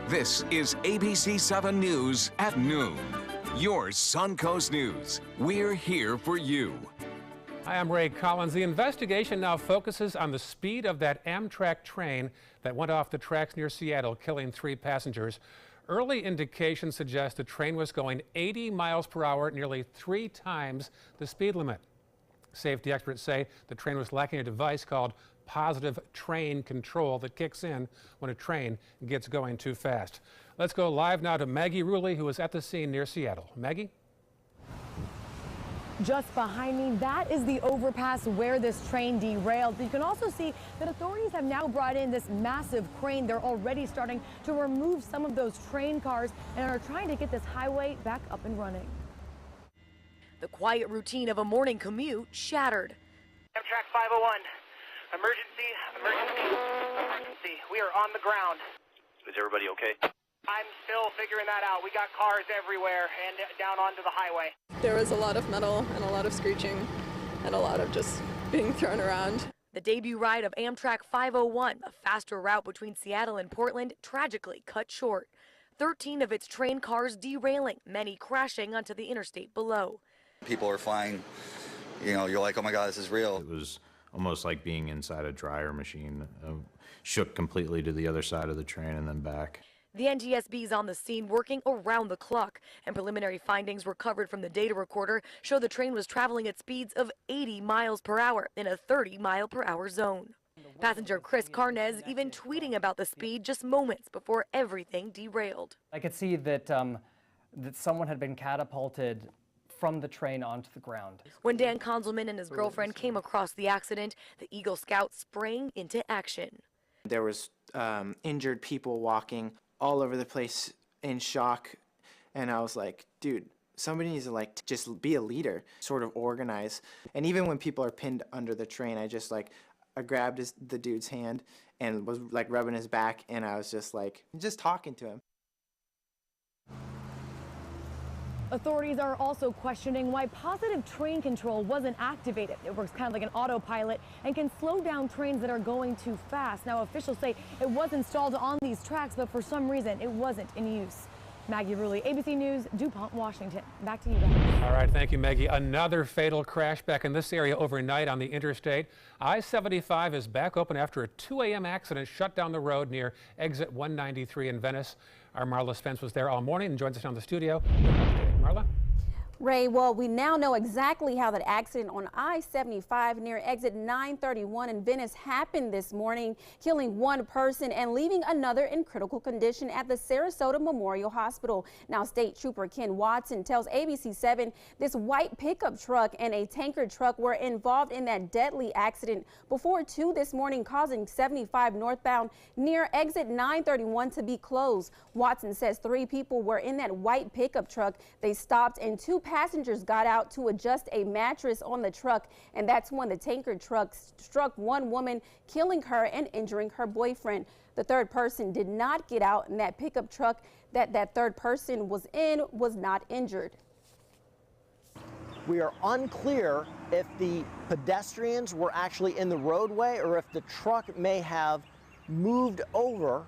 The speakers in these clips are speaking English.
This is ABC 7 News at noon. Your Suncoast News. We're here for you. Hi, I'm Ray Collins. The investigation now focuses on the speed of that Amtrak train that went off the tracks near Seattle, killing 3 passengers. Early indications suggest the train was going 80 miles per hour, nearly 3 times the speed limit. Safety experts say the train was lacking a device called positive train control that kicks in when a train gets going too fast. Let's go live now to Maggie Rulli, who was at the scene near Seattle. Maggie? Just behind me, that is the overpass where this train derailed. You can also see that authorities have now brought in this massive crane. They're already starting to remove some of those train cars and are trying to get this highway back up and running. The quiet routine of a morning commute shattered. Amtrak 501. Emergency. We are on the ground. Is everybody okay? I'm still figuring that out. We got cars everywhere and down onto the highway. There was a lot of metal and a lot of screeching and a lot of just being thrown around. The debut ride of Amtrak 501, a faster route between Seattle and Portland, tragically cut short. 13 of its train cars derailing, many crashing onto the interstate below. People are flying, you're like, oh my God, this is real. It was almost like being inside a dryer machine, shook completely to the other side of the train and then back. The NTSB is on the scene working around the clock, and preliminary findings recovered from the data recorder show the train was traveling at speeds of 80 miles per hour in a 30-mile-per-hour zone. Passenger Chris Carnez even tweeting about the speed just moments before everything derailed. I could see that, that someone had been catapulted from the train onto the ground. When Dan Konzelman and his girlfriend came across the accident, the Eagle Scouts sprang into action. There was injured people walking all over the place in shock, and I was like, dude, somebody needs to just be a leader, sort of organize. And even when people are pinned under the train, I grabbed the dude's hand and was rubbing his back, and I was just talking to him. Authorities are also questioning why positive train control wasn't activated. It works kind of like an autopilot and can slow down trains that are going too fast. Now, officials say it was installed on these tracks, but for some reason it wasn't in use. Maggie Rulli, ABC News, DuPont, Washington. Back to you guys. All right, thank you, Maggie. Another fatal crash back in this area overnight on the interstate. I-75 is back open after a 2 a.m. accident shut down the road near exit 193 in Venice. Our Marla Spence was there all morning and joins us now in the studio. Marla? Ray, well, we now know exactly how that accident on I-75 near exit 931 in Venice happened this morning, killing 1 person and leaving another in critical condition at the Sarasota Memorial Hospital. Now, State Trooper Ken Watson tells ABC 7 this white pickup truck and a tanker truck were involved in that deadly accident before 2 this morning, causing 75 northbound near exit 931 to be closed. Watson says 3 people were in that white pickup truck. They stopped and 2 passengers got out to adjust a mattress on the truck, and that's when the tanker truck struck 1 woman, killing her and injuring her boyfriend. The 3rd person did not get out, and that pickup truck that 3rd person was in was not injured. We are unclear if the pedestrians were actually in the roadway or if the truck may have moved over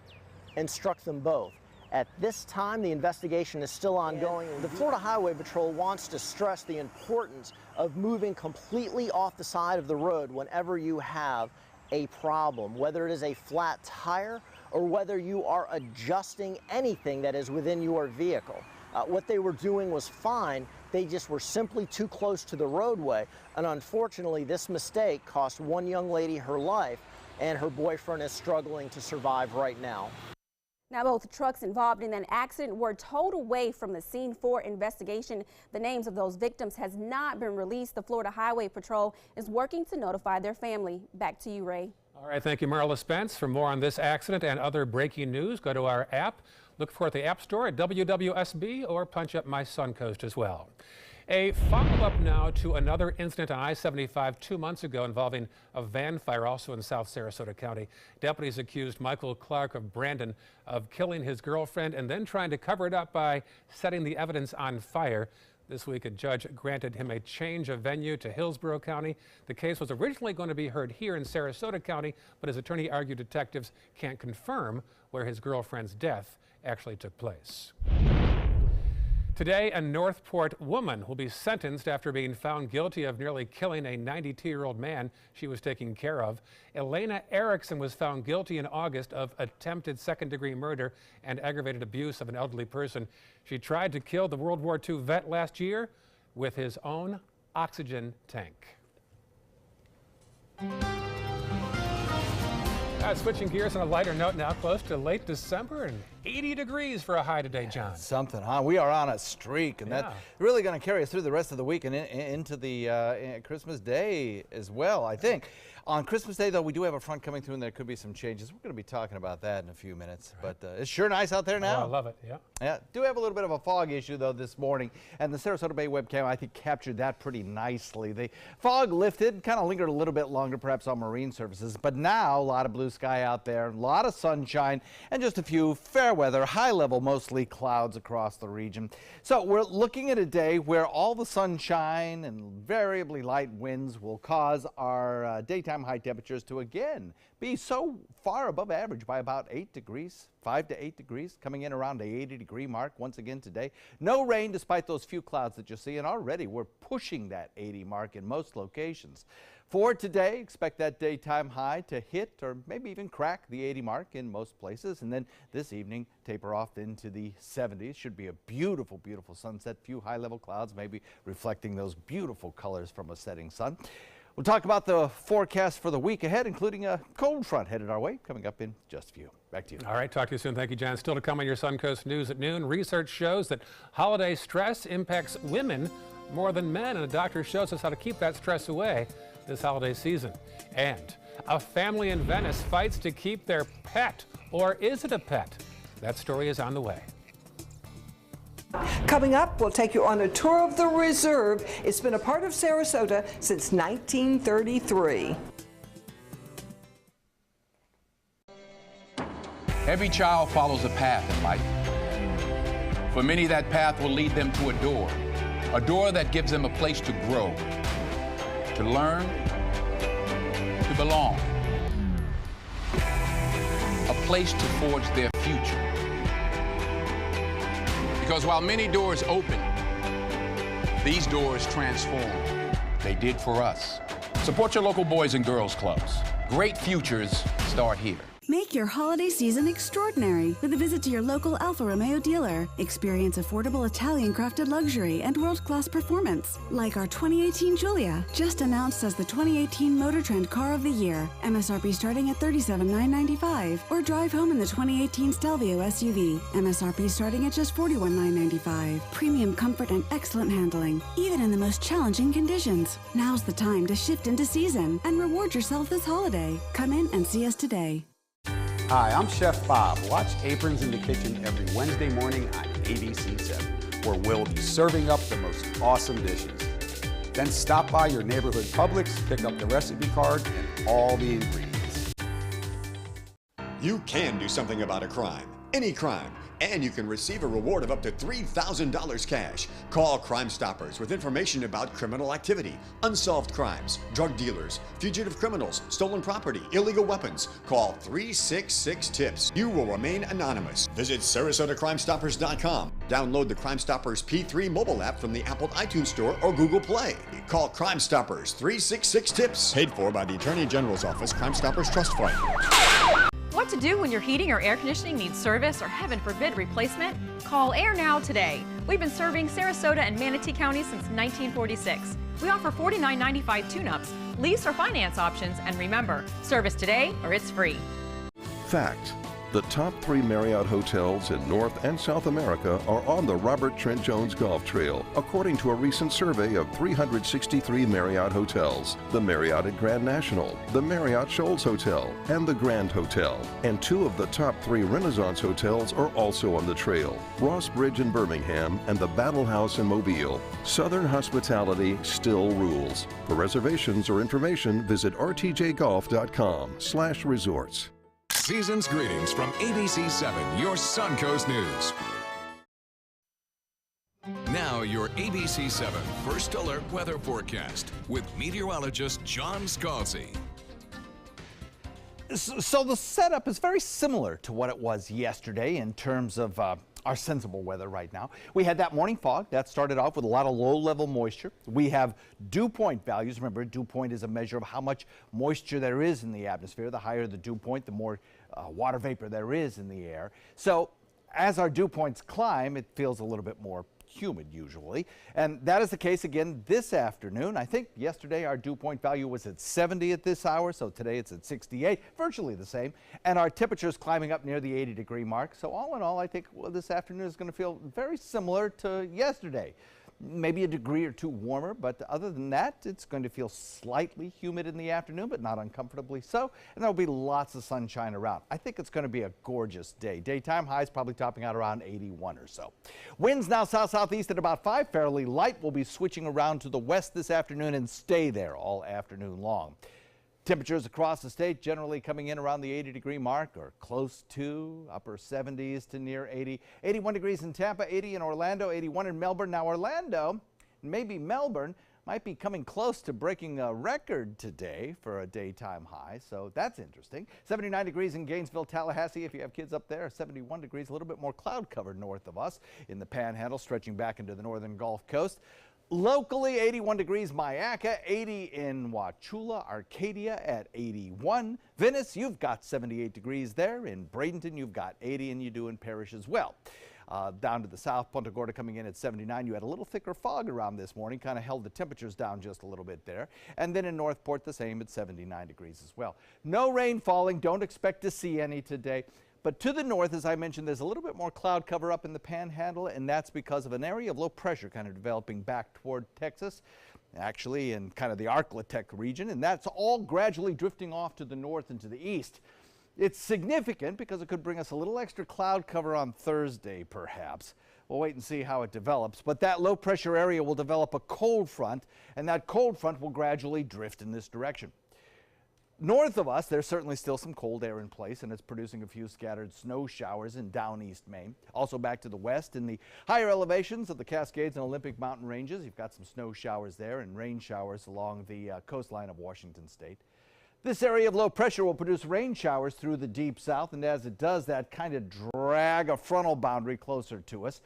and struck them both. At this time, the investigation is still ongoing. The Florida Highway Patrol wants to stress the importance of moving completely off the side of the road whenever you have a problem, whether it is a flat tire or whether you are adjusting anything that is within your vehicle. What they were doing was fine. They just were simply too close to the roadway. And unfortunately, this mistake cost 1 young lady her life, and her boyfriend is struggling to survive right now. Now, both trucks involved in that accident were towed away from the scene for investigation. The names of those victims has not been released. The Florida Highway Patrol is working to notify their family. Back to you, Ray. All right, thank you, Marla Spence. For more on this accident and other breaking news, go to our app. Look for it at the App Store at WWSB or punch up My Suncoast as well. A follow-up now to another incident on I-75 2 months ago involving a van fire also in South Sarasota County. Deputies accused Michael Clark of Brandon of killing his girlfriend and then trying to cover it up by setting the evidence on fire. This week, a judge granted him a change of venue to Hillsborough County. The case was originally going to be heard here in Sarasota County, but his attorney argued detectives can't confirm where his girlfriend's death actually took place. Today, a Northport woman will be sentenced after being found guilty of nearly killing a 92-year-old man she was taking care of. Elena Erickson was found guilty in August of attempted second-degree murder and aggravated abuse of an elderly person. She tried to kill the World War II vet last year with his own oxygen tank. Switching gears on a lighter note now, close to late December and 80 degrees for a high today, John. Something, huh? We are on a streak, and that's really going to carry us through the rest of the week and into the Christmas Day as well, I think. On Christmas Day, though, we do have a front coming through, and there could be some changes. We're going to be talking about that in a few minutes. But it's sure nice out there now. Oh, I love it, yeah. Yeah, do have a little bit of a fog issue, though, this morning. And the Sarasota Bay webcam, I think, captured that pretty nicely. The fog lifted, kind of lingered a little bit longer, perhaps on marine surfaces. But now, a lot of blue sky out there, a lot of sunshine, and just a few fair weather, high level, mostly clouds across the region. So we're looking at a day where all the sunshine and variably light winds will cause our daytime high temperatures to again be so far above average by about 8 degrees, 5 to 8 degrees, coming in around the 80-degree mark once again today. No rain despite those few clouds that you see, and already we're pushing that 80 mark in most locations. For today, expect that daytime high to hit or maybe even crack the 80 mark in most places, and then this evening taper off into the 70s. Should be a beautiful, beautiful sunset. Few high-level clouds maybe reflecting those beautiful colors from a setting sun. We'll talk about the forecast for the week ahead, including a cold front headed our way, coming up in just a few. Back to you. All right, talk to you soon. Thank you, John. Still to come on your Suncoast News at noon. Research shows that holiday stress impacts women more than men, and a doctor shows us how to keep that stress away this holiday season. And a family in Venice fights to keep their pet, or is it a pet? That story is on the way. Coming up, we'll take you on a tour of the reserve. It's been a part of Sarasota since 1933. Every child follows a path in life. For many, that path will lead them to a door that gives them a place to grow, to learn, to belong, a place to forge their future. Because while many doors open, these doors transform. They did for us. Support your local Boys and Girls Clubs. Great futures start here. Make your holiday season extraordinary with a visit to your local Alfa Romeo dealer. Experience affordable Italian-crafted luxury and world-class performance, like our 2018 Giulia, just announced as the 2018 Motor Trend Car of the Year. MSRP starting at $37,995. Or drive home in the 2018 Stelvio SUV. MSRP starting at just $41,995. Premium comfort and excellent handling, even in the most challenging conditions. Now's the time to shift into season and reward yourself this holiday. Come in and see us today. Hi, I'm Chef Bob. Watch Aprons in the Kitchen every Wednesday morning on ABC7, where we'll be serving up the most awesome dishes. Then stop by your neighborhood Publix, pick up the recipe card and all the ingredients. You can do something about a crime, any crime, and you can receive a reward of up to $3,000 cash. Call Crime Stoppers with information about criminal activity, unsolved crimes, drug dealers, fugitive criminals, stolen property, illegal weapons. Call 366-TIPS. You will remain anonymous. Visit SarasotaCrimeStoppers.com. Download the Crime Stoppers P3 mobile app from the Apple iTunes Store or Google Play. Call Crime Stoppers 366-TIPS. Paid for by the Attorney General's Office, Crime Stoppers Trust Fund. What to do when your heating or air conditioning needs service or, heaven forbid, replacement? Call Air Now today. We've been serving Sarasota and Manatee County since 1946. We offer $49.95 tune-ups, lease or finance options, and remember, service today or it's free. Fact: the top 3 Marriott hotels in North and South America are on the Robert Trent Jones Golf Trail, according to a recent survey of 363 Marriott hotels. The Marriott at Grand National, the Marriott Shoals Hotel, and the Grand Hotel. And 2 of the top 3 Renaissance hotels are also on the trail: Ross Bridge in Birmingham and the Battle House in Mobile. Southern hospitality still rules. For reservations or information, visit rtjgolf.com/resorts. Season's greetings from ABC7, your Suncoast News. Now, Now, your ABC 7 First Alert weather forecast with meteorologist John Scalzi. So the setup is very similar to what it was yesterday in terms of our sensible weather right now. We had that morning fog that started off with a lot of low-level moisture. We have dew point values. Remember, dew point is a measure of how much moisture there is in the atmosphere. The higher the dew point, the more water vapor there is in the air. So as our dew points climb, it feels a little bit more humid usually, and that is the case again this afternoon. I think yesterday our dew point value was at 70 at this hour, so today it's at 68, virtually the same, and our temperature is climbing up near the 80-degree mark. So all in all, I think this afternoon is going to feel very similar to yesterday. Maybe a degree or two warmer, but other than that, it's going to feel slightly humid in the afternoon, but not uncomfortably so, and there'll be lots of sunshine around. I think it's going to be a gorgeous day. Daytime highs probably topping out around 81 or so. Winds now south-southeast at about 5, fairly light. Will be switching around to the west this afternoon and stay there all afternoon long. Temperatures across the state generally coming in around the 80-degree mark or close to, upper 70s to near 80. 81 degrees in Tampa, 80 in Orlando, 81 in Melbourne. Now Orlando, maybe Melbourne, might be coming close to breaking a record today for a daytime high, so that's interesting. 79 degrees in Gainesville, Tallahassee, if you have kids up there. 71 degrees, a little bit more cloud cover north of us in the Panhandle, stretching back into the northern Gulf Coast. Locally, 81 degrees Myakka, 80 in Wauchula, Arcadia at 81. Venice, you've got 78 degrees there. In Bradenton, you've got 80, and you do in Parrish as well. Down to the south, Punta Gorda coming in at 79. You had a little thicker fog around this morning, kind of held the temperatures down just a little bit there. And then in Northport, the same at 79 degrees as well. No rain falling. Don't expect to see any today. But to the north, as I mentioned, there's a little bit more cloud cover up in the Panhandle, and that's because of an area of low pressure kind of developing back toward Texas, actually in kind of the Arklatex region, and that's all gradually drifting off to the north and to the east. It's significant because it could bring us a little extra cloud cover on Thursday, perhaps. We'll wait and see how it develops, but that low pressure area will develop a cold front, and that cold front will gradually drift in this direction. North of us, there's certainly still some cold air in place, and it's producing a few scattered snow showers in down east Maine. Also back to the west, in the higher elevations of the Cascades and Olympic mountain ranges, you've got some snow showers there and rain showers along the coastline of Washington state. This area of low pressure will produce rain showers through the deep south, and as it does that, kind of drag a frontal boundary closer to us.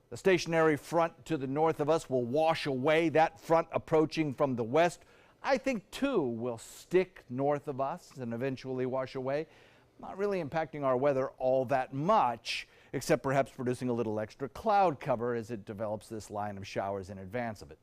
The stationary front to the north of us will wash away. That front approaching from the west, I think, too, will stick north of us and eventually wash away. Not really impacting our weather all that much, except perhaps producing a little extra cloud cover as it develops this line of showers in advance of it.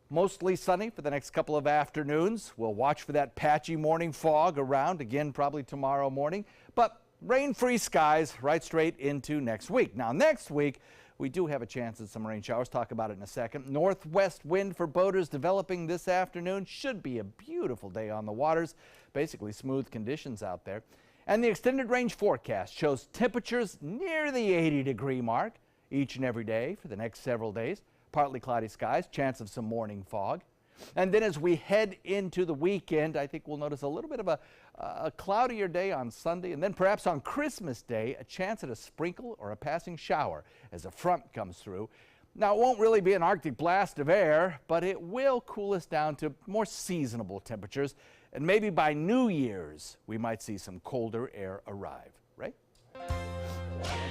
Mostly sunny for the next couple of afternoons. We'll watch for that patchy morning fog around again probably tomorrow morning, but rain-free skies right straight into next week. Now, next week, we do have a chance at some rain showers. Talk about it in a second. Northwest wind for boaters developing this afternoon. Should be a beautiful day on the waters. Basically smooth conditions out there. And the extended range forecast shows temperatures near the 80-degree mark each and every day for the next several days. Partly cloudy skies, chance of some morning fog. And then as we head into the weekend, I think we'll notice a little bit of a cloudier day on Sunday, and then perhaps on Christmas Day, a chance at a sprinkle or a passing shower as a front comes through. Now, it won't really be an Arctic blast of air, but it will cool us down to more seasonable temperatures, and maybe by New Year's, we might see some colder air arrive, right?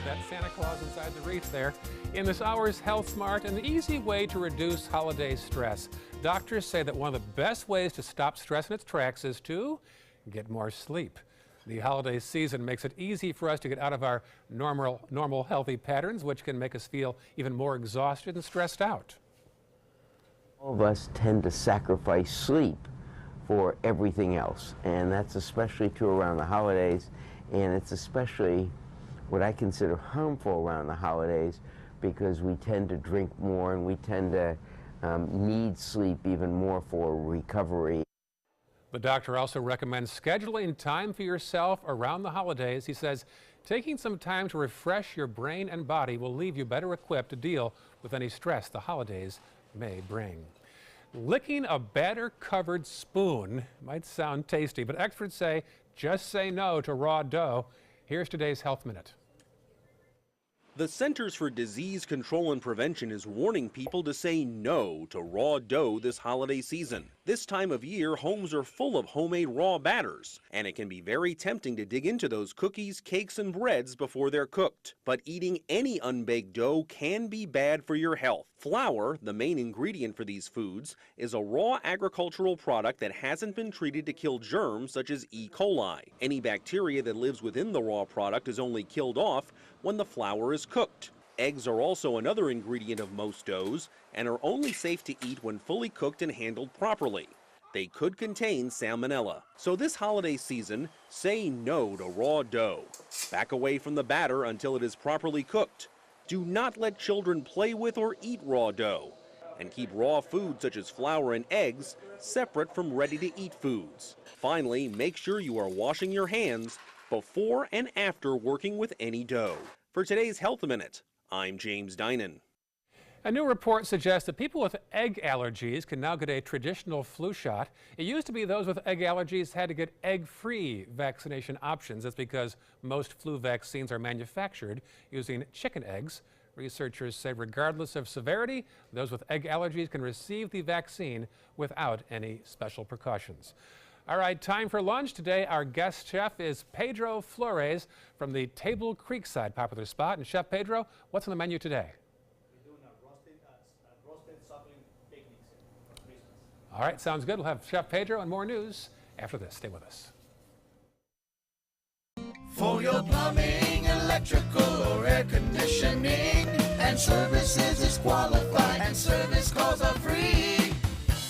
That Santa Claus inside the reach there. In this hour's Health Smart, an easy way to reduce holiday stress. Doctors say that one of the best ways to stop stress in its tracks is to get more sleep. The holiday season makes it easy for us to get out of our normal healthy patterns, which can make us feel even more exhausted and stressed out. All of us tend to sacrifice sleep for everything else, and that's especially true around the holidays, and it's especially what I consider harmful around the holidays because we tend to drink more and we tend to need sleep even more for recovery. The doctor also recommends scheduling time for yourself around the holidays. He says taking some time to refresh your brain and body will leave you better equipped to deal with any stress the holidays may bring. Licking a batter-covered spoon might sound tasty, but experts say just say no to raw dough. Here's today's Health Minute. The Centers for Disease Control and Prevention is warning people to say no to raw dough this holiday season. This time of year, homes are full of homemade raw batters, and it can be very tempting to dig into those cookies, cakes, and breads before they're cooked. But eating any unbaked dough can be bad for your health. Flour, the main ingredient for these foods, is a raw agricultural product that hasn't been treated to kill germs such as E. coli. Any bacteria that lives within the raw product is only killed off when the flour is cooked. Eggs are also another ingredient of most doughs and are only safe to eat when fully cooked and handled properly. They could contain salmonella. So this holiday season, say no to raw dough. Back away from the batter until it is properly cooked. Do not let children play with or eat raw dough. And keep raw foods such as flour and eggs separate from ready-to-eat foods. Finally, make sure you are washing your hands before and after working with any dough. For today's Health Minute, I'm James Dinan. A new report suggests that people with egg allergies can now get a traditional flu shot. It used to be those with egg allergies had to get egg-free vaccination options. That's because most flu vaccines are manufactured using chicken eggs. Researchers say regardless of severity, those with egg allergies can receive the vaccine without any special precautions. All right, time for lunch. Today, our guest chef is Pedro Flores from the Table Creekside popular spot. And Chef Pedro, what's on the menu today? We're doing a roasted suckling picnics for Christmas. All right, sounds good. We'll have Chef Pedro and more news after this. Stay with us. For your plumbing, electrical, or air conditioning, and services is qualified, and service calls are free.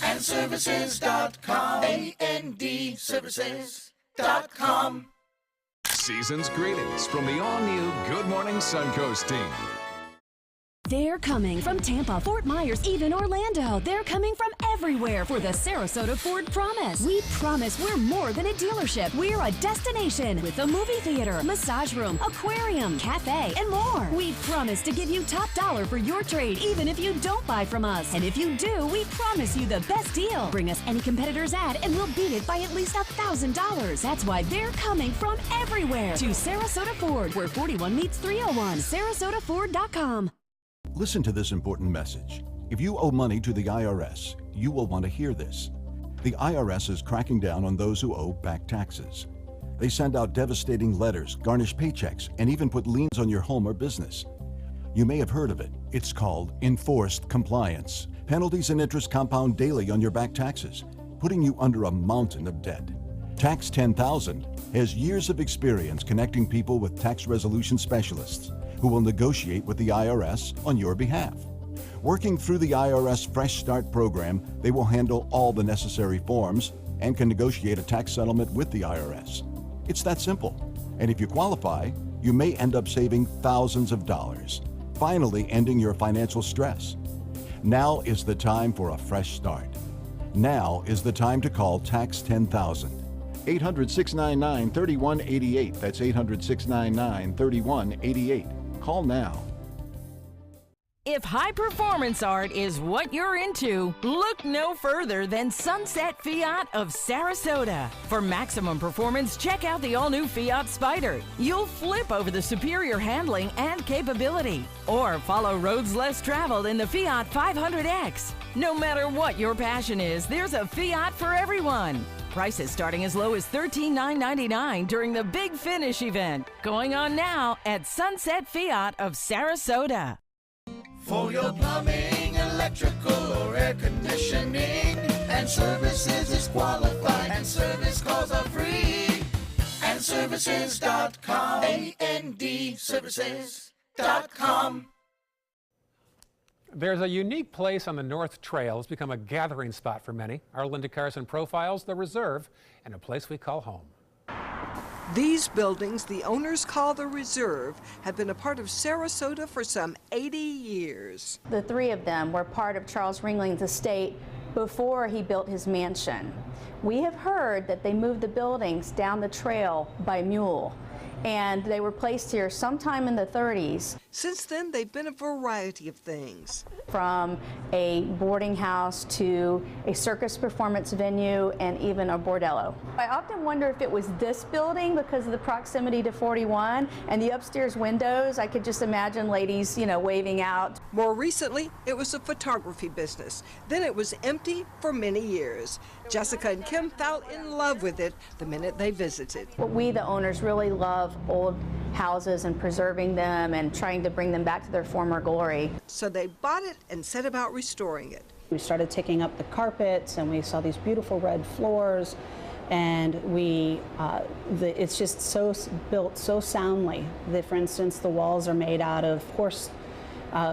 AndServices.com. AndServices.com. Season's greetings from the all-new Good Morning Suncoast team. They're coming from Tampa, Fort Myers, even Orlando. They're coming from everywhere for the Sarasota Ford Promise. We promise we're more than a dealership. We're a destination with a movie theater, massage room, aquarium, cafe, and more. We promise to give you top dollar for your trade, even if you don't buy from us. And if you do, we promise you the best deal. Bring us any competitor's ad and we'll beat it by at least $1,000. That's why they're coming from everywhere to Sarasota Ford, where 41 meets 301. SarasotaFord.com. Listen to this important message. If you owe money to the IRS, you will want to hear this. The IRS is cracking down on those who owe back taxes. They send out devastating letters, garnish paychecks, and even put liens on your home or business. You may have heard of it. It's called enforced compliance. Penalties and interest compound daily on your back taxes, putting you under a mountain of debt. Tax 10,000 has years of experience connecting people with tax resolution specialists who will negotiate with the IRS on your behalf. Working through the IRS Fresh Start program, they will handle all the necessary forms and can negotiate a tax settlement with the IRS. It's that simple. And if you qualify, you may end up saving thousands of dollars, finally ending your financial stress. Now is the time for a fresh start. Now is the time to call Tax 10,000. 800-699-3188. That's 800-699-3188. Call now. If high performance art is what you're into, look no further than Sunset Fiat of Sarasota. For maximum performance, check out the all-new Fiat Spider. You'll flip over the superior handling and capability. Or follow roads less traveled in the Fiat 500X. No matter what your passion is, there's a Fiat for everyone. Prices starting as low as $13,999 during the Big Finish event. Going on now at Sunset Fiat of Sarasota. For your plumbing, electrical, or air conditioning, and services is qualified, and service calls are free. AndServices.com. AndServices.com. There's a unique place on the North Trail. It's become a gathering spot for many. Our Linda Carson profiles the Reserve and a place we call home. These buildings the owners call the Reserve have been a part of Sarasota for some 80 years. The three of them were part of Charles Ringling's estate before he built his mansion. We have heard that they moved the buildings down the trail by mule. and they were placed here sometime in the 30s. Since then, they've been a variety of things. From a boarding house to a circus performance venue and even a bordello. I often wonder if it was this building because of the proximity to 41 and the upstairs windows. I could just imagine ladies, waving out. More recently, it was a photography business. Then it was empty for many years. Jessica and Kim fell in love with it the minute they visited. We, the owners, really love old houses and preserving them and trying to bring them back to their former glory. So they bought it and set about restoring it. We started taking up the carpets and we saw these beautiful red floors, and it's just built so soundly that, for instance, the walls are made out of horse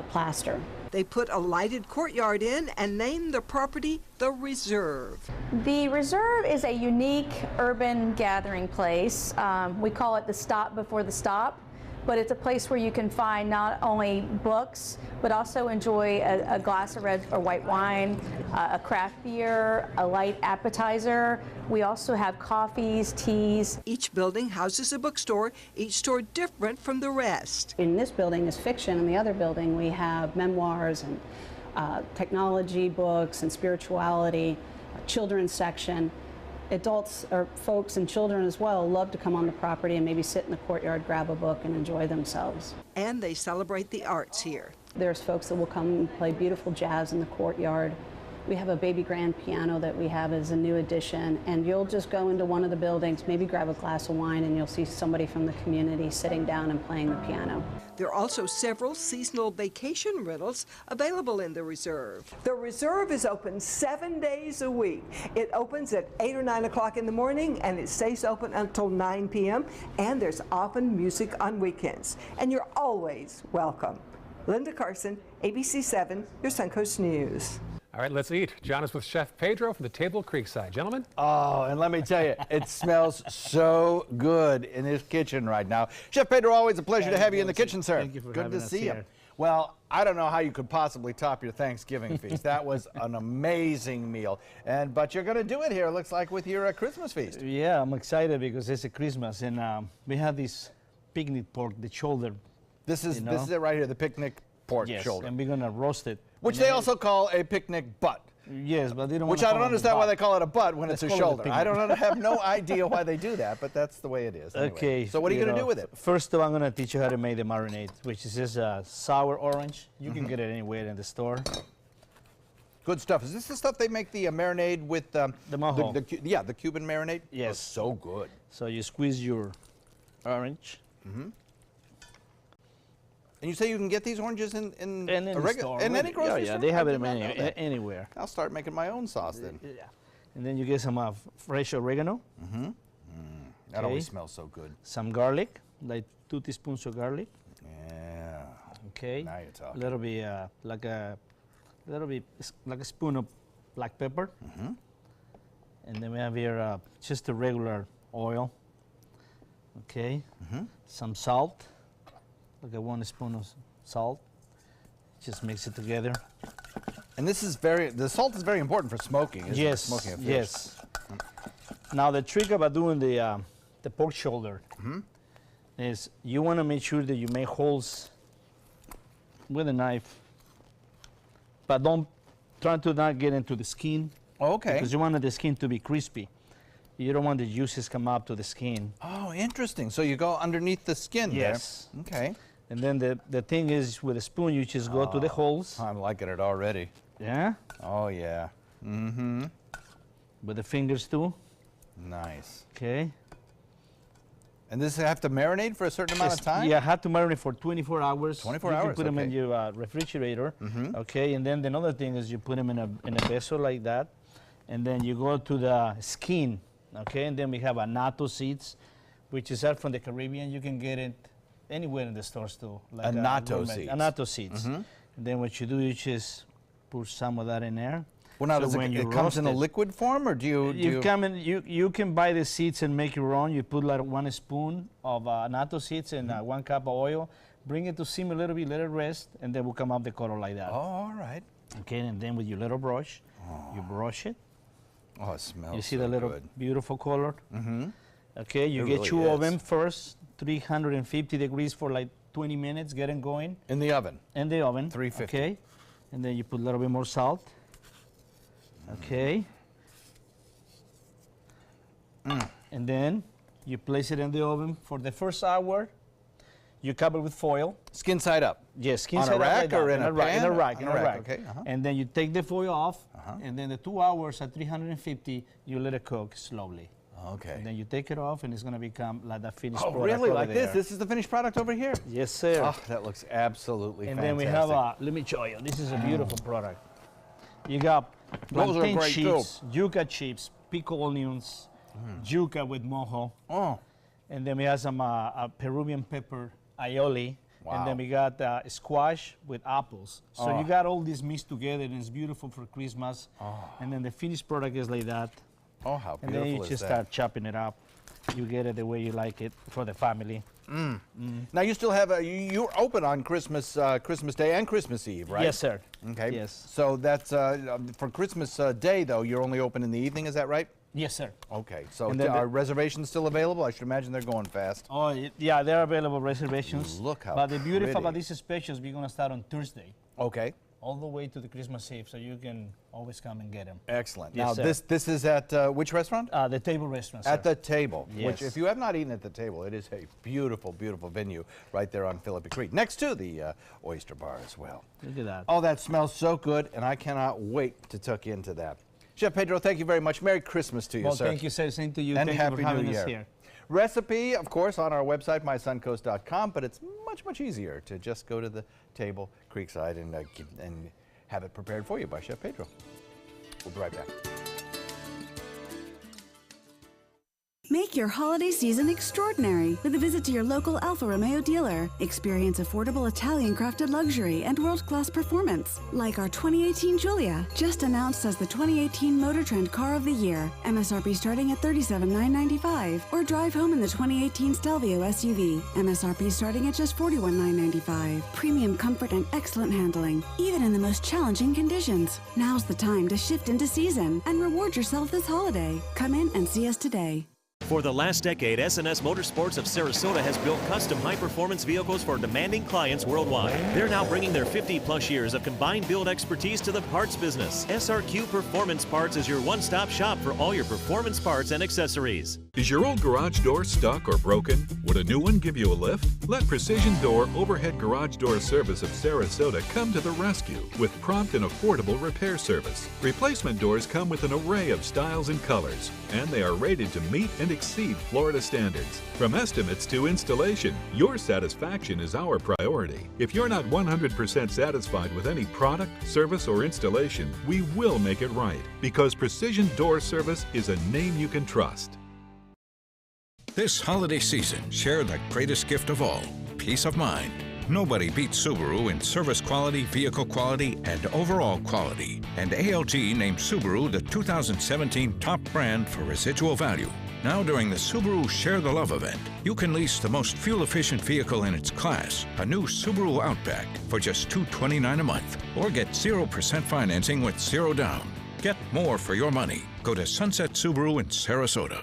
plaster. They put a lighted courtyard in and named the property The Reserve. The Reserve is a unique urban gathering place. We call it the stop before the stop, but it's a place where you can find not only books, but also enjoy a glass of red or white wine, a craft beer, a light appetizer. We also have coffees, teas. Each building houses a bookstore, each store different from the rest. In this building is fiction. In the other building, we have memoirs and technology books and spirituality, a children's section. Adults or folks and children as well love to come on the property and maybe sit in the courtyard, grab a book, and enjoy themselves. And they celebrate the arts here. There's folks that will come and play beautiful jazz in the courtyard. We have a baby grand piano that we have as a new addition, and you'll just go into one of the buildings, maybe grab a glass of wine, and you'll see somebody from the community sitting down and playing the piano. There are also several seasonal vacation rentals available in the Reserve. The Reserve is open 7 days a week. It opens at 8 or 9 o'clock in the morning, and it stays open until 9 p.m., and there's often music on weekends. And you're always welcome. Linda Carson, ABC 7, your Suncoast News. All right, let's eat. John is with Chef Pedro from the Table Creek side. Gentlemen? Oh, and let me tell you, it smells so good in his kitchen right now. Chef Pedro, always a pleasure to have you in the kitchen, sir. Thank you for good having to us see here. you. Well, I don't know how you could possibly top your Thanksgiving feast. That was an amazing meal. But you're going to do it here, it looks like, with your Christmas feast. Yeah, I'm excited because it's a Christmas, and we have this picnic pork, the shoulder. This is it right here, the picnic pork shoulder. And we're going to roast it. Which they also call a picnic butt. Yes, but they don't. Which I don't understand why they call it a butt when it's a shoulder. I have no idea why they do that, but that's the way it is. Anyway. Okay. So what are you going to do with it? First of all, I'm going to teach you how to make the marinade, which is just sour orange. You can get it anywhere in the store. Good stuff. Is this the stuff they make the marinade with? The mojo. The Cuban marinade. Yes. Oh, so good. So you squeeze your orange. And you say you can get these oranges in the store. In any grocery store? Yeah, they have it anywhere. I'll start making my own sauce then. Yeah. And then you get some fresh oregano. That always smells so good. Some garlic, like 2 teaspoons of garlic. Yeah. Okay. Now you're talking. A little bit like a spoon of black pepper. And then we have here just a regular oil. Okay. Some salt. Like 1 spoon of salt. Just mix it together. And this is the salt is very important for smoking, isn't it? Smoking a fish. Yes. Now the trick about doing the pork shoulder is you want to make sure that you make holes with a knife, but don't try to not get into the skin. Okay. Because you want the skin to be crispy. You don't want the juices come up to the skin. Oh, interesting. So you go underneath the skin yes. there. Okay. And then the thing is, with a spoon, you just go to the holes. I'm liking it already. Yeah? Oh, yeah. With the fingers, too. Nice. Okay. And this have to marinate for a certain amount of time? Yeah, have to marinate for 24 hours. 24 hours, You can put them in your refrigerator. Okay, and then another thing is you put them in a vessel like that. And then you go to the skin. Okay, and then we have annatto seeds, which is out from the Caribbean. You can get it anywhere in the stores too. Like annatto seeds. Annatto seeds. And then what you do, you just put some of that in there. Well, now does it comes in a liquid form, or do you? You can buy the seeds and make your own. You put like 1 spoon of annatto seeds and 1 cup of oil. Bring it to simmer a little bit, let it rest, and then will come up the color like that. Oh, all right. Okay, and then with your little brush, you brush it. Oh, it smells. You see the little beautiful color. Okay, you get your oven first, 350 degrees for like 20 minutes, get it going. In the oven? In the oven. 350. Okay, and then you put a little bit more salt. Okay. And then you place it in the oven for the first hour. You cover it with foil. Skin side up? Yes, skin on side a rack up. Like or in a pan? In a rack, in a rack. Okay. And then you take the foil off, and then the 2 hours at 350, you let it cook slowly. Okay. And then you take it off, and it's going to become like that finished Oh, product. really? over Like there. this? This is the finished product over here? Yes, sir. Oh, that looks absolutely And fantastic. then we have let me show you. This is a beautiful product. You got Those are plantain great, chips, yuca chips, pickled onions, yuca with mojo. Oh. And then we have some Peruvian pepper aioli. Wow. And then we got squash with apples. So Oh. you got all this mixed together, and it's beautiful for Christmas. Oh. And then the finished product is like that. Oh, how And beautiful then you is just that? start chopping it up. You get it the way you like it for the family. Now you still have you're open on Christmas Christmas Day and Christmas Eve, right? Yes, sir. Okay. Yes. So that's for Christmas Day though. You're only open in the evening. Is that right? Yes, sir. Okay. So And then are reservations still available? I should imagine they're going fast. Oh, yeah, they're available reservations. Look how But the beautiful about pretty. these specials, we're going to start on Thursday. Okay. All the way to the Christmas Eve, so you can always come and get them. Excellent. Yes, Now sir. this is at which restaurant? The Table Restaurant, At sir. the Table, which Yes. if you have not eaten at the Table, it is a beautiful, beautiful venue right there on Philippi Creek, next to the Oyster Bar as well. Look at that. Oh, that smells so good, and I cannot wait to tuck into that. Chef Pedro, thank you very much. Merry Christmas to you, Well, sir. thank you, sir. Same to you. And Thank Happy you for having New us Year. here. Recipe, of course, on our website, mysuncoast.com, but it's much, much easier to just go to the Table Creekside and have it prepared for you by Chef Pedro. We'll be right back. Make your holiday season extraordinary with a visit to your local Alfa Romeo dealer. Experience affordable Italian-crafted luxury and world-class performance, like our 2018 Giulia, just announced as the 2018 Motor Trend Car of the Year. MSRP starting at $37,995, or drive home in the 2018 Stelvio SUV. MSRP starting at just $41,995. Premium comfort and excellent handling, even in the most challenging conditions. Now's the time to shift into season and reward yourself this holiday. Come in and see us today. For the last decade, S&S Motorsports of Sarasota has built custom high-performance vehicles for demanding clients worldwide. They're now bringing their 50-plus years of combined build expertise to the parts business. SRQ Performance Parts is your one-stop shop for all your performance parts and accessories. Is your old garage door stuck or broken? Would a new one give you a lift? Let Precision Door Overhead Garage Door Service of Sarasota come to the rescue with prompt and affordable repair service. Replacement doors come with an array of styles and colors, and they are rated to meet and exceed Florida standards. From estimates to installation, your satisfaction is our priority. If you're not 100% satisfied with any product, service, or installation, we will make it right, because Precision Door Service is a name you can trust. This holiday season, share the greatest gift of all, peace of mind. Nobody beats Subaru in service quality, vehicle quality, and overall quality. And ALG named Subaru the 2017 top brand for residual value. Now during the Subaru Share the Love event, you can lease the most fuel-efficient vehicle in its class, a new Subaru Outback, for just $229 a month. Or get 0% financing with zero down. Get more for your money. Go to Sunset Subaru in Sarasota.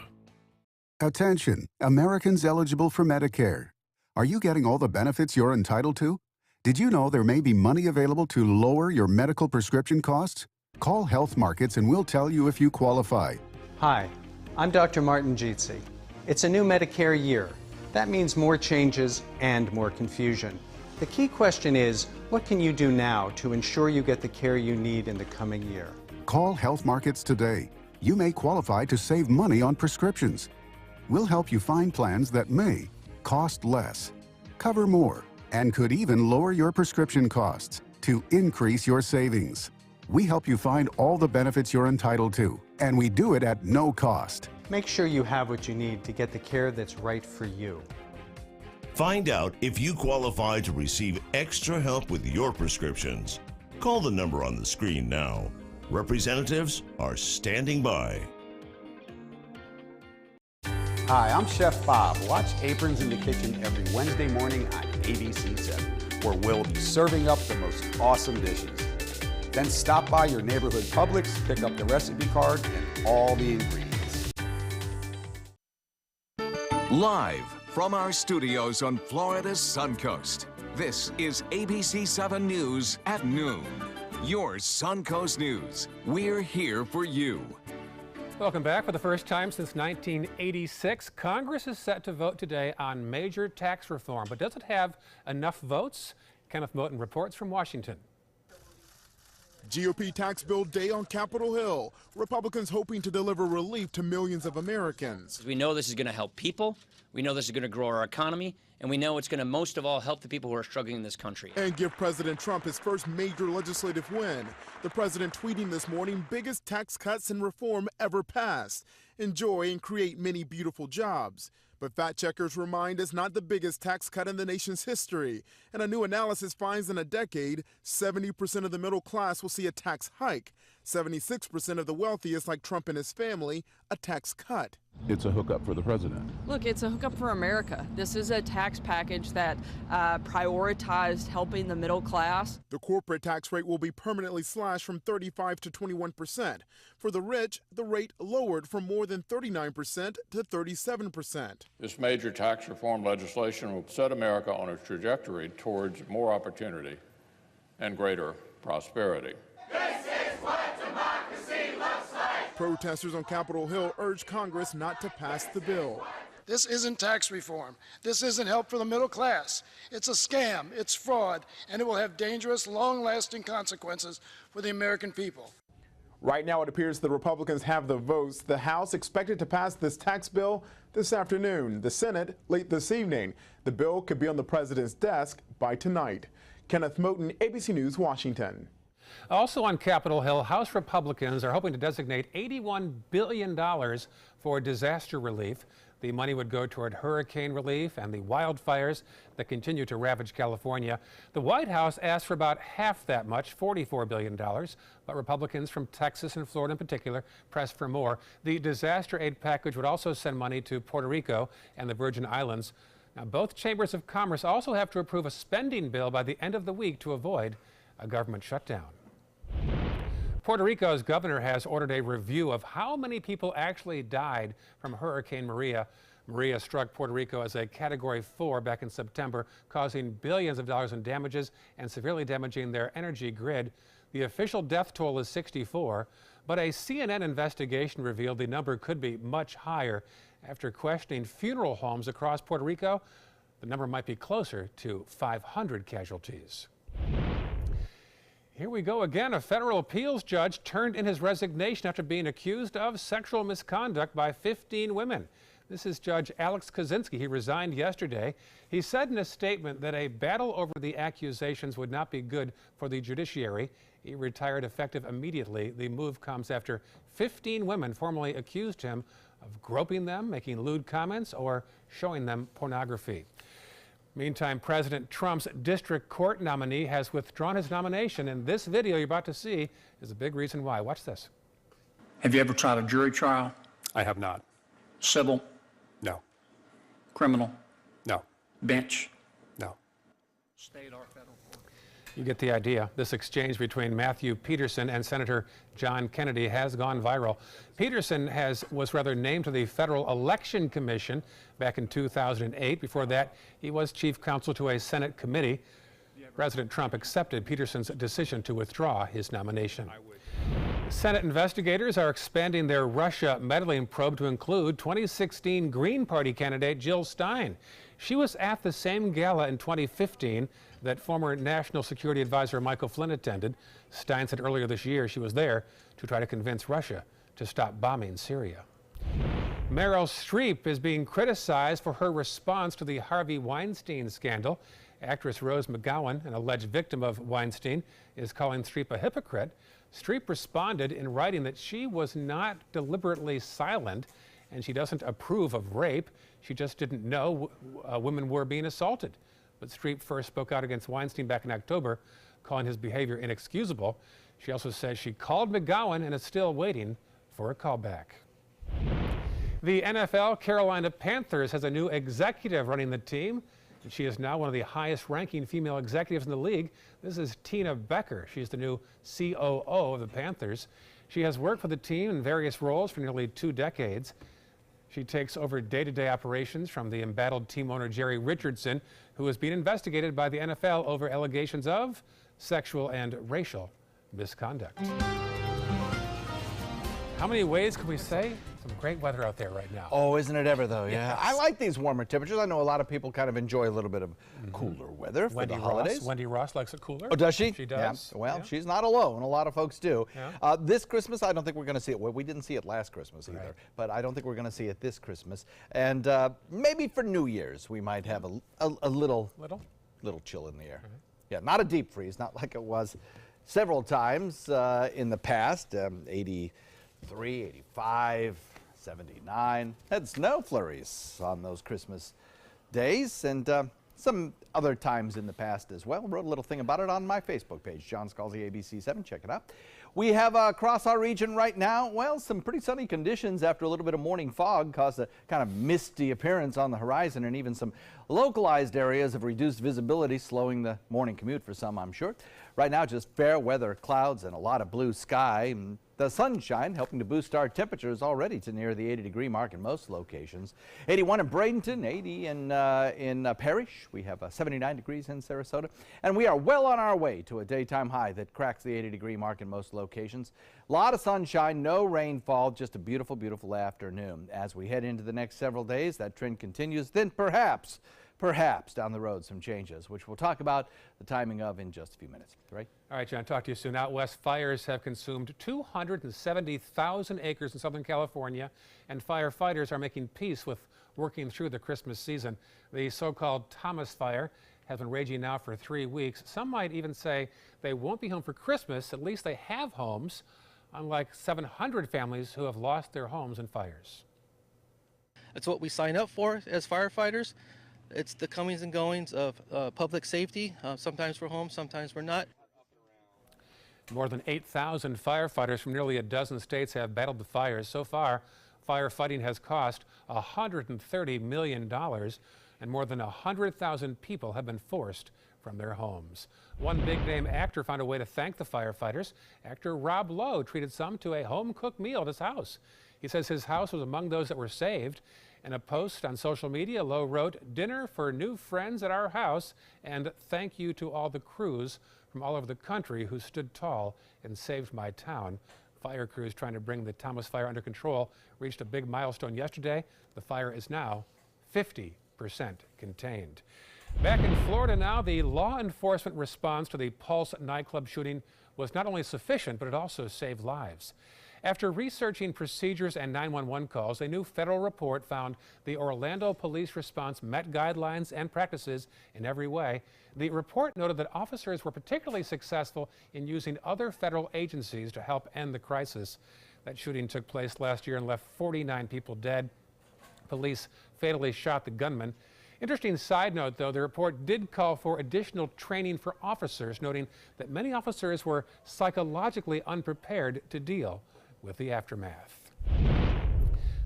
Attention, Americans eligible for Medicare. Are you getting all the benefits you're entitled to? Did you know there may be money available to lower your medical prescription costs? Call Health Markets and we'll tell you if you qualify. Hi, I'm Dr. Martin Jeetsi. It's a new Medicare year. That means more changes and more confusion. The key question is, what can you do now to ensure you get the care you need in the coming year? Call Health Markets today. You may qualify to save money on prescriptions. We'll help you find plans that may cost less, cover more, and could even lower your prescription costs to increase your savings. We help you find all the benefits you're entitled to, and we do it at no cost. Make sure you have what you need to get the care that's right for you. Find out if you qualify to receive extra help with your prescriptions. Call the number on the screen now. Representatives are standing by. Hi, I'm Chef Bob. Watch Aprons in the Kitchen every Wednesday morning on ABC7, where we'll be serving up the most awesome dishes. Then stop by your neighborhood Publix, pick up the recipe card and all the ingredients. Live from our studios on Florida's Suncoast, this is ABC 7 News at noon. Your Suncoast News. We're here for you. Welcome back. For the first time since 1986, Congress is set to vote today on major tax reform. But does it have enough votes? Kenneth Moten reports from Washington. GOP tax bill day on Capitol Hill. Republicans hoping to deliver relief to millions of Americans. We know this is going to help people. We know this is going to grow our economy. And we know it's going to most of all help the people who are struggling in this country. And give President Trump his first major legislative win. The president tweeting this morning, biggest tax cuts and reform ever passed. Enjoy and create many beautiful jobs. But fact checkers remind us not the biggest tax cut in the nation's history. And a new analysis finds in a decade, 70% of the middle class will see a tax hike. 76% of the wealthiest, like Trump and his family, a tax cut. It's a hookup for the president. Look, it's a hookup for America. This is a tax package that prioritized helping the middle class. The corporate tax rate will be permanently slashed from 35 to 21%. For the rich, the rate lowered from more than 39% to 37%. This major tax reform legislation will set America on a trajectory towards more opportunity and greater prosperity. This is what democracy looks like. Protesters on Capitol Hill urge Congress not to pass the bill. This isn't tax reform. This isn't help for the middle class. It's a scam, it's fraud, and it will have dangerous, long-lasting consequences for the American people. Right now, it appears the Republicans have the votes. The House expected to pass this tax bill this afternoon. The Senate late this evening. The bill could be on the president's desk by tonight. Kenneth Moten, ABC News, Washington. Also on Capitol Hill, House Republicans are hoping to designate $81 billion for disaster relief. The money would go toward hurricane relief and the wildfires that continue to ravage California. The White House asked for about half that much, $44 billion, but Republicans from Texas and Florida in particular pressed for more. The disaster aid package would also send money to Puerto Rico and the Virgin Islands. Now, both chambers of commerce also have to approve a spending bill by the end of the week to avoid a government shutdown. Puerto Rico's governor has ordered a review of how many people actually died from Hurricane Maria. Maria struck Puerto Rico as a Category 4 back in September, causing billions of dollars in damages and severely damaging their energy grid. The official death toll is 64, but a CNN investigation revealed the number could be much higher. After questioning funeral homes across Puerto Rico, the number might be closer to 500 casualties. Here we go again. A federal appeals judge turned in his resignation after being accused of sexual misconduct by 15 women. This is Judge Alex Kozinski. He resigned yesterday. He said in a statement that a battle over the accusations would not be good for the judiciary. He retired effective immediately. The move comes after 15 women formally accused him of groping them, making lewd comments, or showing them pornography. Meantime, President Trump's district court nominee has withdrawn his nomination, and this video you're about to see is a big reason why. Watch this. Have you ever tried a jury trial? I have not. Civil? No. Criminal? No. Bench? No. State or federal court? You get the idea. This exchange between Matthew Peterson and Senator John Kennedy has gone viral. Peterson was named to the Federal Election Commission back in 2008. Before that, he was chief counsel to a Senate committee. President Trump accepted Peterson's decision to withdraw his nomination. Senate investigators are expanding their Russia meddling probe to include 2016 Green Party candidate Jill Stein. She was at the same gala in 2015 that former National Security Advisor Michael Flynn attended. Stein said earlier this year she was there to try to convince Russia to stop bombing Syria. Meryl Streep is being criticized for her response to the Harvey Weinstein scandal. Actress Rose McGowan, an alleged victim of Weinstein, is calling Streep a hypocrite. Streep responded in writing that she was not deliberately silent and she doesn't approve of rape. She just didn't know women were being assaulted. But Streep first spoke out against Weinstein back in October, calling his behavior inexcusable. She also says she called McGowan and is still waiting for a callback. The NFL Carolina Panthers has a new executive running the team. And she is now one of the highest-ranking female executives in the league. This is Tina Becker. She's the new COO of the Panthers. She has worked for the team in various roles for nearly 2 decades. She takes over day-to-day operations from the embattled team owner Jerry Richardson, who is being investigated by the NFL over allegations of sexual and racial misconduct. How many ways can we say? Some great weather out there right now. Oh, isn't it ever, though? Yeah. Yes. I like these warmer temperatures. I know a lot of people kind of enjoy a little bit of cooler weather for the holidays. Wendy Ross likes it cooler. Oh, does she? She does. Yeah. Well, Yeah. she's not alone. A lot of folks do. Yeah. This Christmas, I don't think we're going to see it. Well, we didn't see it last Christmas either, Right. but I don't think we're going to see it this Christmas. And maybe for New Year's, we might have a little chill in the air. Yeah, not a deep freeze, not like it was several times in the past. 83, 85. 79. Had snow flurries on those Christmas days and some other times in the past as well. Wrote a little thing about it on my Facebook page, John Scalzi, ABC7. Check it out. We have across our region right now, well, some pretty sunny conditions after a little bit of morning fog caused a kind of misty appearance on the horizon, and even some localized areas of reduced visibility, slowing the morning commute for some, I'm sure. Right now, just fair weather, clouds, and a lot of blue sky. The sunshine helping to boost our temperatures already to near the 80-degree mark in most locations. 81 in Bradenton, 80 in Parrish. We have 79 degrees in Sarasota. And we are well on our way to a daytime high that cracks the 80-degree mark in most locations. A lot of sunshine, no rainfall, just a beautiful, beautiful afternoon. As we head into the next several days, that trend continues. Then perhaps down the road some changes, which we'll talk about the timing of in just a few minutes. Right? All right, John, talk to you soon. Out west, fires have consumed 270,000 acres in Southern California, and firefighters are making peace with working through the Christmas season. The so-called Thomas Fire has been raging now for 3 weeks. Some might even say they won't be home for Christmas. At least they have homes, unlike 700 families who have lost their homes in fires. It's what we sign up for as firefighters. It's the comings and goings of public safety. Sometimes we're home, sometimes we're not. More than 8,000 firefighters from nearly a dozen states have battled the fires. So far, firefighting has cost $130 million, and more than 100,000 people have been forced from their homes. One big-name actor found a way to thank the firefighters. Actor Rob Lowe treated some to a home-cooked meal at his house. He says his house was among those that were saved. In a post on social media, Lowe wrote, "Dinner for new friends at our house, and thank you to all the crews from all over the country who stood tall and saved my town." Fire crews trying to bring the Thomas Fire under control reached a big milestone yesterday. The fire is now 50% contained. Back in Florida now, the law enforcement response to the Pulse nightclub shooting was not only sufficient, but it also saved lives. After researching procedures and 911 calls, a new federal report found the Orlando police response met guidelines and practices in every way. The report noted that officers were particularly successful in using other federal agencies to help end the crisis. That shooting took place last year and left 49 people dead. Police fatally shot the gunman. Interesting side note, though, the report did call for additional training for officers, noting that many officers were psychologically unprepared to deal with the aftermath.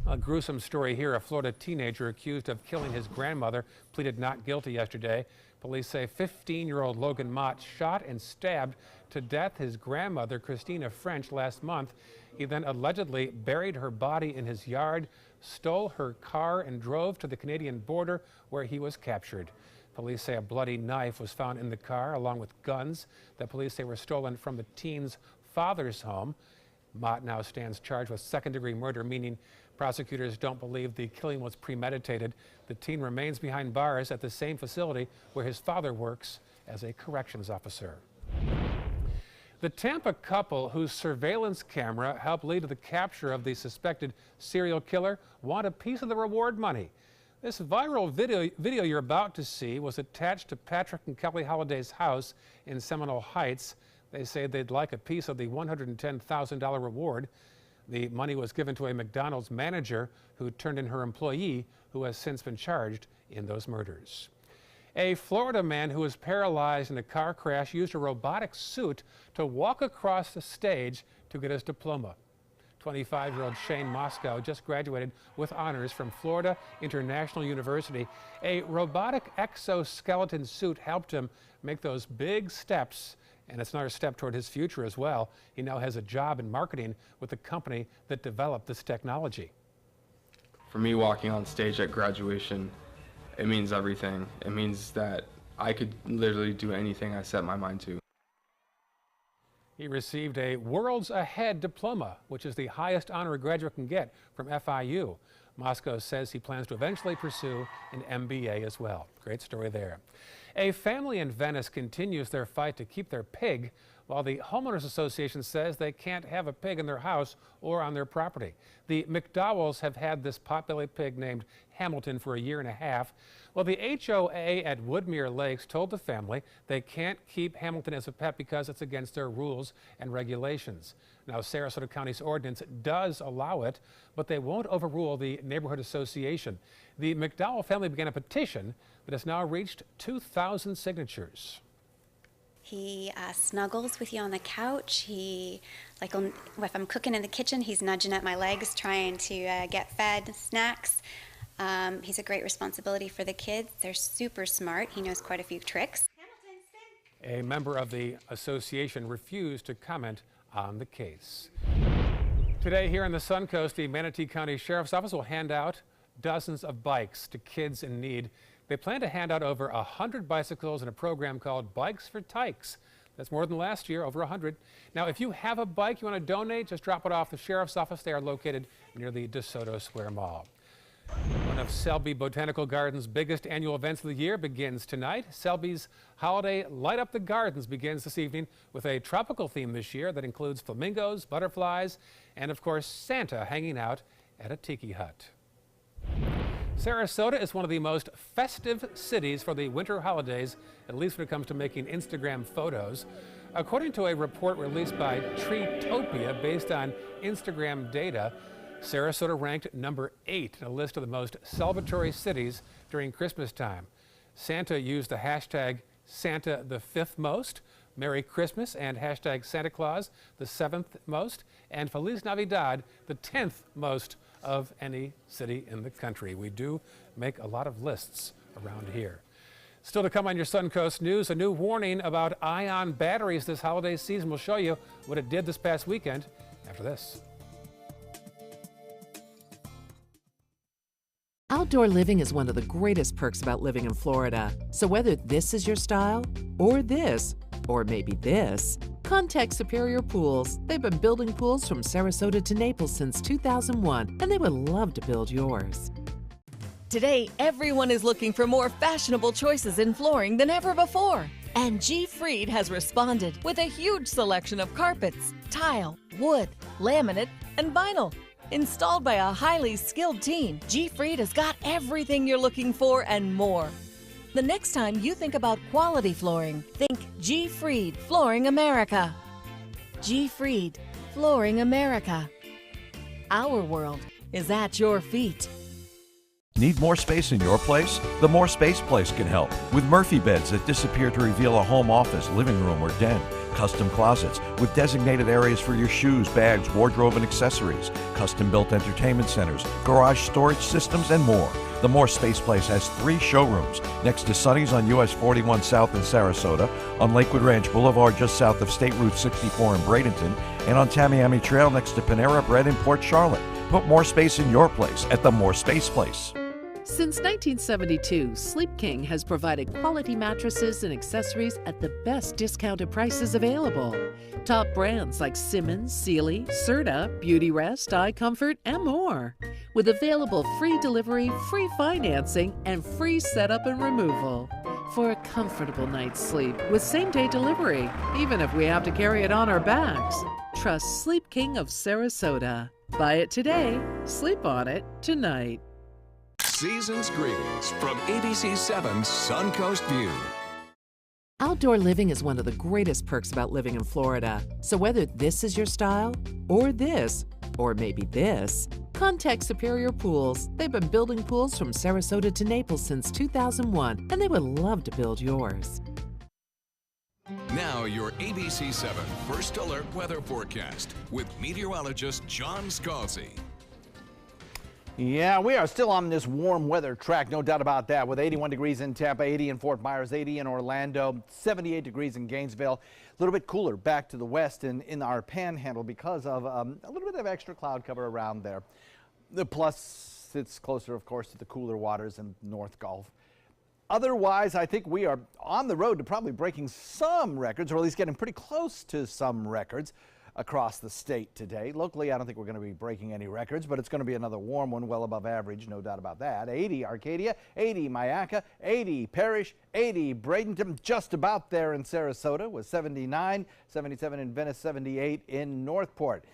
A gruesome story here. A Florida teenager accused of killing his grandmother pleaded not guilty yesterday. Police say 15-year-old Logan Mott shot and stabbed to death his grandmother, Christina French, last month. He then allegedly buried her body in his yard, stole her car, and drove to the Canadian border where he was captured. Police say a bloody knife was found in the car, along with guns that police say were stolen from the teen's father's home. Mott now stands charged with second-degree murder, meaning prosecutors don't believe the killing was premeditated. The teen remains behind bars at the same facility where his father works as a corrections officer. The Tampa couple whose surveillance camera helped lead to the capture of the suspected serial killer want a piece of the reward money. This viral video you're about to see was attached to Patrick and Kelly Holliday's house in Seminole Heights. They say they'd like a piece of the $110,000 reward. The money was given to a McDonald's manager who turned in her employee, who has since been charged in those murders. A Florida man who was paralyzed in a car crash used a robotic suit to walk across the stage to get his diploma. 25-year-old Shane Moscow just graduated with honors from Florida International University. A robotic exoskeleton suit helped him make those big steps, and it's another step toward his future as well. He now has a job in marketing with the company that developed this technology. For me, walking on stage at graduation, it means everything. It means that I could literally do anything I set my mind to. He received a Worlds Ahead diploma, which is the highest honor a graduate can get from FIU. Moscow says he plans to eventually pursue an MBA as well. Great story there. A family in Venice continues their fight to keep their pig, while the Homeowners Association says they can't have a pig in their house or on their property. The McDowells have had this potbelly pig named Hamilton for a year and a half. Well, the HOA at Woodmere Lakes told the family they can't keep Hamilton as a pet because it's against their rules and regulations. Now, Sarasota County's ordinance does allow it, but they won't overrule the neighborhood association. The McDowell family began a petition that has now reached 2,000 signatures. He snuggles with you on the couch. If I'm cooking in the kitchen, he's nudging at my legs trying to get fed snacks. He's a great responsibility for the kids. They're super smart. He knows quite a few tricks. A member of the association refused to comment on the case. Today here on the Suncoast, the Manatee County Sheriff's Office will hand out dozens of bikes to kids in need. They plan to hand out over 100 bicycles in a program called Bikes for Tykes. That's more than last year, over 100. Now, if you have a bike you want to donate, just drop it off the Sheriff's Office. They are located near the DeSoto Square Mall. One of Selby Botanical Gardens' biggest annual events of the year begins tonight. Selby's holiday Light Up the Gardens begins this evening with a tropical theme this year that includes flamingos, butterflies, and of course Santa hanging out at a tiki hut. Sarasota is one of the most festive cities for the winter holidays, at least when it comes to making Instagram photos. According to a report released by Treetopia based on Instagram data, Sarasota ranked number 8 in a list of the most celebratory cities during Christmas time. Santa used the hashtag Santa the 5th most, Merry Christmas and hashtag Santa Claus the 7th most, and Feliz Navidad the 10th most of any city in the country. We do make a lot of lists around here. Still to come on your Suncoast News, a new warning about ion batteries this holiday season. We'll show you what it did this past weekend after this. Outdoor living is one of the greatest perks about living in Florida. So whether this is your style, or this, or maybe this, contact Superior Pools. They've been building pools from Sarasota to Naples since 2001, and they would love to build yours. Today, everyone is looking for more fashionable choices in flooring than ever before. And G. Fried has responded with a huge selection of carpets, tile, wood, laminate, and vinyl. Installed by a highly skilled team, G. Fried has got everything you're looking for and more. The next time you think about quality flooring, think G. Fried Flooring America. G. Fried Flooring America. Our world is at your feet. Need more space in your place? The More Space Place can help. With Murphy beds that disappear to reveal a home office, living room, or den. Custom closets with designated areas for your shoes, bags, wardrobe, and accessories. Custom-built entertainment centers, garage storage systems, and more. The More Space Place has 3 showrooms next to Sunny's on US 41 South in Sarasota, on Lakewood Ranch Boulevard just south of State Route 64 in Bradenton, and on Tamiami Trail next to Panera Bread in Port Charlotte. Put more space in your place at the More Space Place. Since 1972, Sleep King has provided quality mattresses and accessories at the best discounted prices available. Top brands like Simmons, Sealy, Serta, Beautyrest, iComfort, and more. With available free delivery, free financing, and free setup and removal. For a comfortable night's sleep with same-day delivery, even if we have to carry it on our backs. Trust Sleep King of Sarasota. Buy it today, sleep on it tonight. Season's greetings from ABC 7's Suncoast View. Outdoor living is one of the greatest perks about living in Florida. So whether this is your style, or this, or maybe this, contact Superior Pools. They've been building pools from Sarasota to Naples since 2001, and they would love to build yours. Now your ABC 7 First Alert weather forecast with meteorologist John Scalzi. Yeah, we are still on this warm weather track, no doubt about that, with 81 degrees in Tampa, 80 in Fort Myers, 80 in Orlando, 78 degrees in Gainesville. A little bit cooler back to the west in our panhandle because of a little bit of extra cloud cover around there. The plus It's closer, of course, to the cooler waters in North Gulf. Otherwise, I think we are on the road to probably breaking some records, or at least getting pretty close to some records across the state today. Locally, I don't think we're going to be breaking any records, but it's going to be another warm one, well above average, no doubt about that. 80 Arcadia, 80 Myakka, 80 Parrish, 80 Bradenton, just about there in Sarasota with 79, 77 in Venice, 78 in Northport.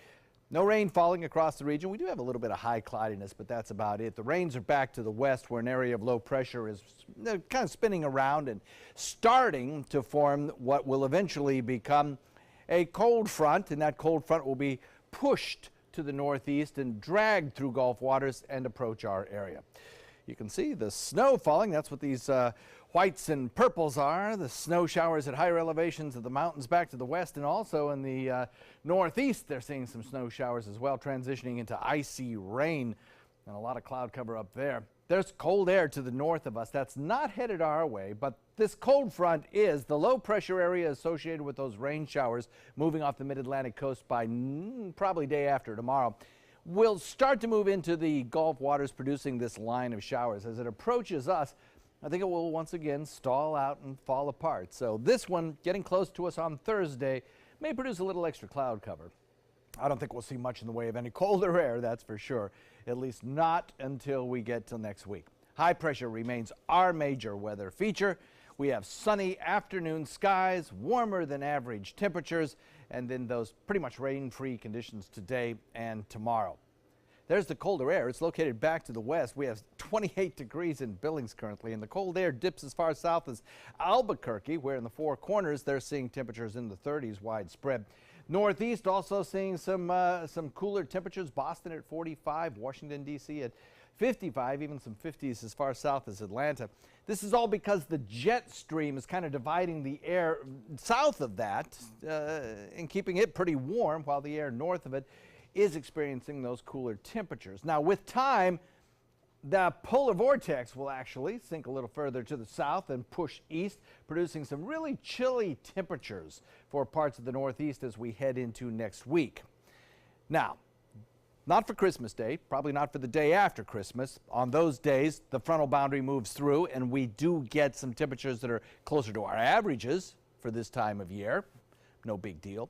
No rain falling across the region. We do have a little bit of high cloudiness, but that's about it. The rains are back to the west, where an area of low pressure is kind of spinning around and starting to form what will eventually become a cold front, and that cold front will be pushed to the northeast and dragged through Gulf waters and approach our area. You can see the snow falling. That's what these whites and purples are. The snow showers at higher elevations of the mountains back to the west, and also in the northeast they're seeing some snow showers as well, transitioning into icy rain and a lot of cloud cover up there. There's cold air to the north of us that's not headed our way, but this cold front is the low pressure area associated with those rain showers moving off the mid-Atlantic coast by probably day after tomorrow. Will start to move into the Gulf waters, producing this line of showers. As it approaches us, I think it will once again stall out and fall apart. So this one getting close to us on Thursday may produce a little extra cloud cover. I don't think we'll see much in the way of any colder air, that's for sure, at least not until we get till next week. High pressure remains our major weather feature. We have sunny afternoon skies, warmer than average temperatures, and then those pretty much rain-free conditions today and tomorrow. There's the colder air. It's located back to the west. We have 28 degrees in Billings currently, and the cold air dips as far south as Albuquerque, where in the Four Corners they're seeing temperatures in the 30s widespread. Northeast also seeing some cooler temperatures. Boston at 45, Washington, D.C. at 55, even some 50s as far south as Atlanta. This is all because the jet stream is kind of dividing the air south of that and keeping it pretty warm, while the air north of it is experiencing those cooler temperatures. Now, with time, the polar vortex will actually sink a little further to the south and push east, producing some really chilly temperatures for parts of the northeast as we head into next week. Now, not for Christmas Day, probably not for the day after Christmas. On those days, the frontal boundary moves through, and we do get some temperatures that are closer to our averages for this time of year. No big deal.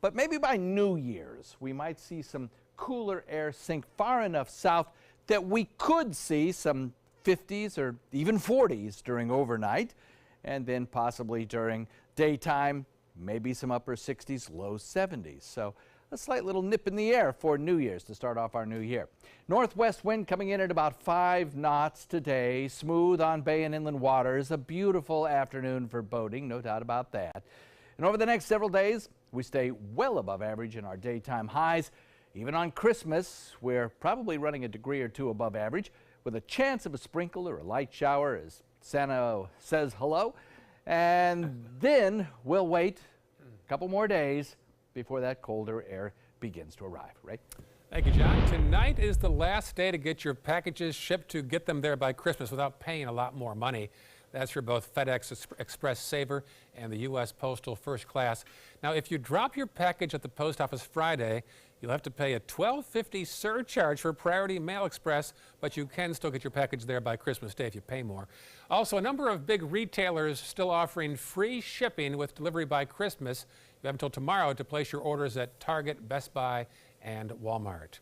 But maybe by New Year's, we might see some cooler air sink far enough south that we could see some 50s or even 40s during overnight, and then possibly during daytime, maybe some upper 60s, low 70s. So a slight little nip in the air for New Year's to start off our new year. Northwest wind coming in at about 5 knots today, smooth on bay and inland waters. A beautiful afternoon for boating, no doubt about that. And over the next several days, we stay well above average in our daytime highs. Even on Christmas, we're probably running a degree or two above average, with a chance of a sprinkle or a light shower as Santa says hello. And then we'll wait a couple more days before that colder air begins to arrive, right? Thank you, John. Tonight is the last day to get your packages shipped to get them there by Christmas without paying a lot more money. That's for both FedEx Express Saver and the U.S. Postal First Class. Now, if you drop your package at the post office Friday, you'll have to pay a $12.50 surcharge for Priority Mail Express, but you can still get your package there by Christmas Day if you pay more. Also, a number of big retailers still offering free shipping with delivery by Christmas. You have until tomorrow to place your orders at Target, Best Buy, and Walmart.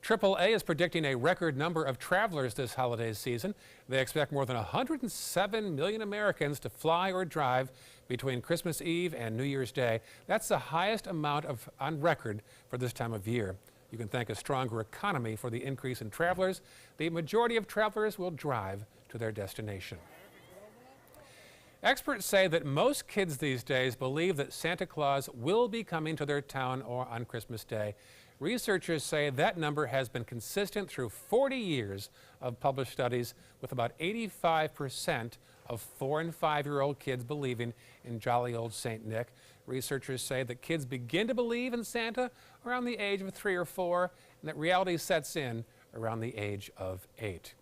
AAA is predicting a record number of travelers this holiday season. They expect more than 107 million Americans to fly or drive between Christmas Eve and New Year's Day. That's the highest amount on record for this time of year. You can thank a stronger economy for the increase in travelers. The majority of travelers will drive to their destination. Experts say that most kids these days believe that Santa Claus will be coming to their town or on Christmas Day. Researchers say that number has been consistent through 40 years of published studies, with about 85% of 4- and 5-year-old kids believing in jolly old St. Nick. Researchers say that kids begin to believe in Santa around the age of 3 or 4, and that reality sets in around the age of 8.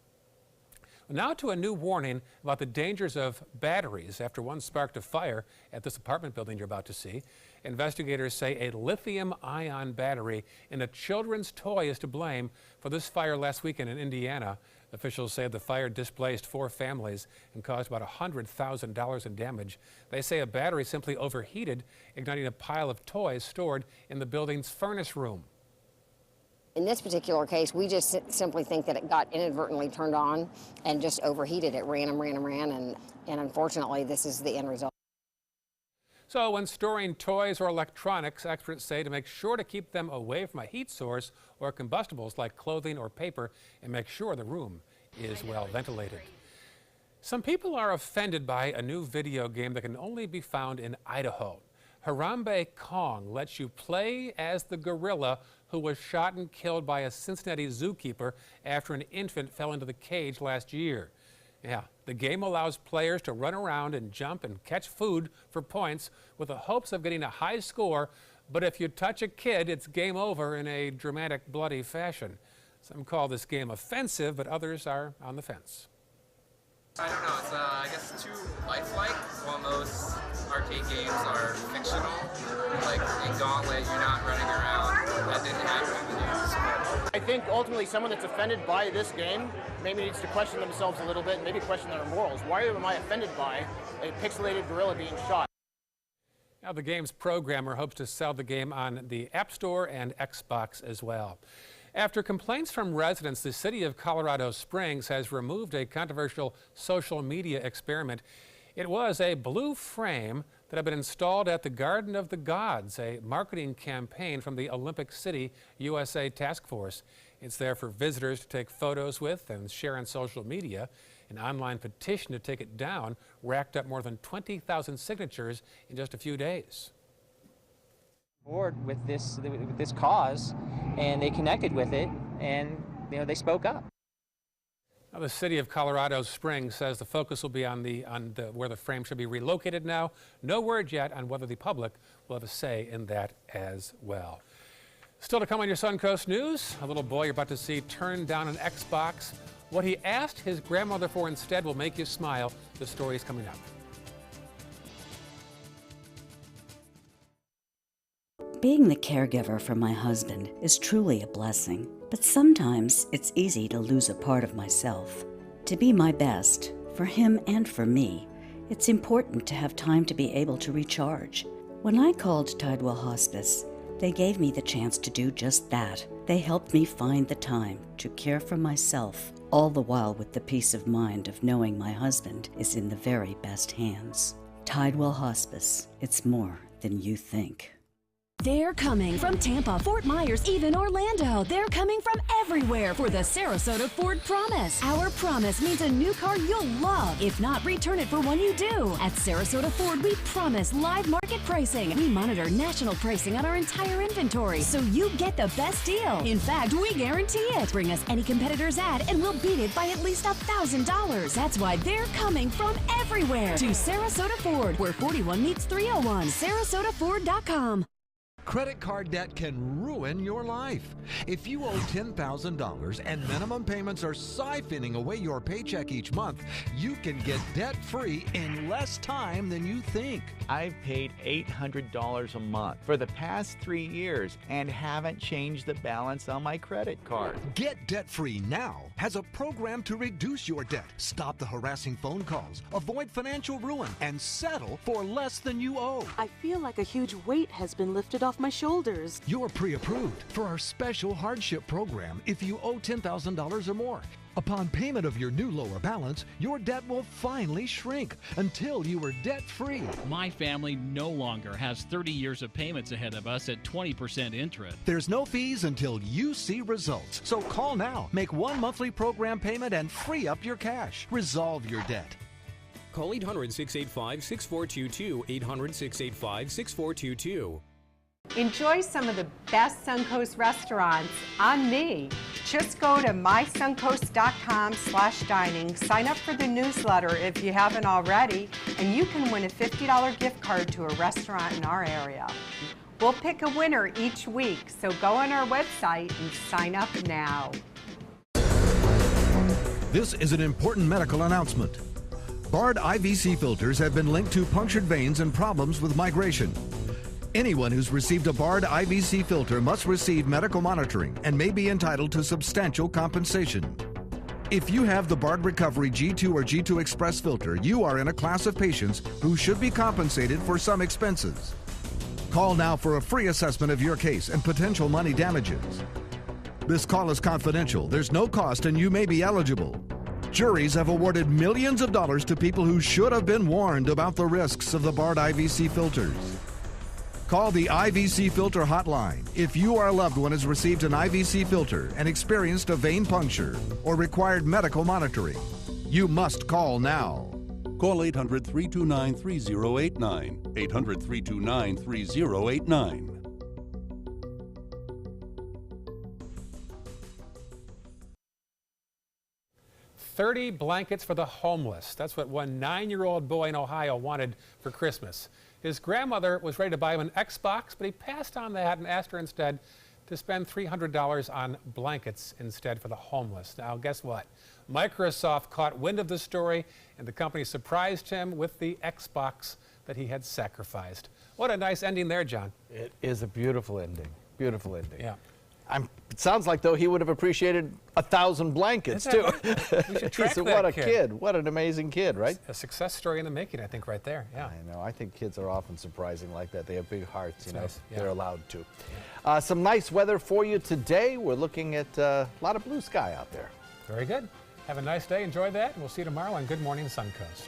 Now to a new warning about the dangers of batteries after one sparked a fire at this apartment building you're about to see. Investigators say a lithium-ion battery in a children's toy is to blame for this fire last weekend in Indiana. Officials say the fire displaced 4 families and caused about $100,000 in damage. They say a battery simply overheated, igniting a pile of toys stored in the building's furnace room. In this particular case, we just simply think that it got inadvertently turned on and just overheated. It ran and ran and ran, and unfortunately, this is the end result. So when storing toys or electronics, experts say to make sure to keep them away from a heat source or combustibles like clothing or paper, and make sure the room is well ventilated. Some people are offended by a new video game that can only be found in Idaho. Harambe Kong lets you play as the gorilla who was shot and killed by a Cincinnati zookeeper after an infant fell into the cage last year. Yeah, the game allows players to run around and jump and catch food for points with the hopes of getting a high score, but if you touch a kid, it's game over in a dramatic, bloody fashion. Some call this game offensive, but others are on the fence. I don't know, it's I guess too lifelike, while most arcade games are fictional. Like in Gauntlet, you're not running around. That didn't happen in the news. I think ultimately someone that's offended by this game maybe needs to question themselves a little bit, maybe question their morals. Why am I offended by a pixelated gorilla being shot? Now, the game's programmer hopes to sell the game on the App Store and Xbox as well. After complaints from residents, the city of Colorado Springs has removed a controversial social media experiment. It was a blue frame that had been installed at the Garden of the Gods, a marketing campaign from the Olympic City USA Task Force. It's there for visitors to take photos with and share on social media. An online petition to take it down racked up more than 20,000 signatures in just a few days. Board with this cause, and they connected with it, and they spoke up. Now, the city of Colorado Springs says the focus will be on where the frame should be relocated now. No word yet on whether the public will have a say in that as well. Still to come on your Suncoast News, a little boy you're about to see turn down an Xbox. What he asked his grandmother for instead will make you smile. The story is coming up. Being the caregiver for my husband is truly a blessing, but sometimes it's easy to lose a part of myself. To be my best, for him and for me, it's important to have time to be able to recharge. When I called Tidewell Hospice, they gave me the chance to do just that. They helped me find the time to care for myself, all the while with the peace of mind of knowing my husband is in the very best hands. Tidewell Hospice, it's more than you think. They're coming from Tampa, Fort Myers, even Orlando. They're coming from everywhere for the Sarasota Ford Promise. Our promise means a new car you'll love. If not, return it for one you do. At Sarasota Ford, we promise live market pricing. We monitor national pricing on our entire inventory, so you get the best deal. In fact, we guarantee it. Bring us any competitor's ad, and we'll beat it by at least $1,000. That's why they're coming from everywhere to Sarasota Ford, where 41 meets 301. SarasotaFord.com. Credit card debt can ruin your life. If you owe $10,000 and minimum payments are siphoning away your paycheck each month, you can get debt-free in less time than you think. I've paid $800 a month for the past 3 years and haven't changed the balance on my credit card. Get Debt-Free Now has a program to reduce your debt, stop the harassing phone calls, avoid financial ruin, and settle for less than you owe. I feel like a huge weight has been lifted off my shoulders. You're pre-approved for our special hardship program if you owe $10,000 or more. Upon payment of your new lower balance, your debt will finally shrink until you are debt-free. My family no longer has 30 years of payments ahead of us at 20% interest. There's no fees until you see results. So call now, make one monthly program payment, and free up your cash. Resolve your debt. Call 800-685-6422, 800-685-6422. Enjoy some of the best Suncoast restaurants on me. Just go to mysuncoast.com/dining, sign up for the newsletter if you haven't already, and you can win a $50 gift card to a restaurant in our area. We'll pick a winner each week, so go on our website and sign up now. This is an important medical announcement. Bard IVC filters have been linked to punctured veins and problems with migration. Anyone who's received a Bard IVC filter must receive medical monitoring and may be entitled to substantial compensation. If you have the Bard Recovery G2 or G2 Express filter, you are in a class of patients who should be compensated for some expenses. Call now for a free assessment of your case and potential money damages. This call is confidential, there's no cost, and you may be eligible. Juries have awarded millions of dollars to people who should have been warned about the risks of the Bard IVC filters. Call the IVC Filter Hotline if you or a loved one has received an IVC filter and experienced a vein puncture or required medical monitoring. You must call now. Call 800-329-3089. 800-329-3089. $30 blankets for the homeless. That's what one 9-year-old boy in Ohio wanted for Christmas. His grandmother was ready to buy him an Xbox, but he passed on that and asked her instead to spend $300 on blankets instead for the homeless. Now, guess what? Microsoft caught wind of the story, and the company surprised him with the Xbox that he had sacrificed. What a nice ending there, John. It is a beautiful ending. Beautiful ending. Yeah. It sounds like, though, he would have appreciated 1,000 blankets, too. We should track that what a kid. kid. What an amazing kid, right? A success story in the making, I think, right there. Yeah. I know. I think kids are often surprising like that. They have big hearts, you know. Nice. Yeah. They're allowed to. Some nice weather for you today. We're looking at a lot of blue sky out there. Very good. Have a nice day. Enjoy that. And we'll see you tomorrow on Good Morning Suncoast.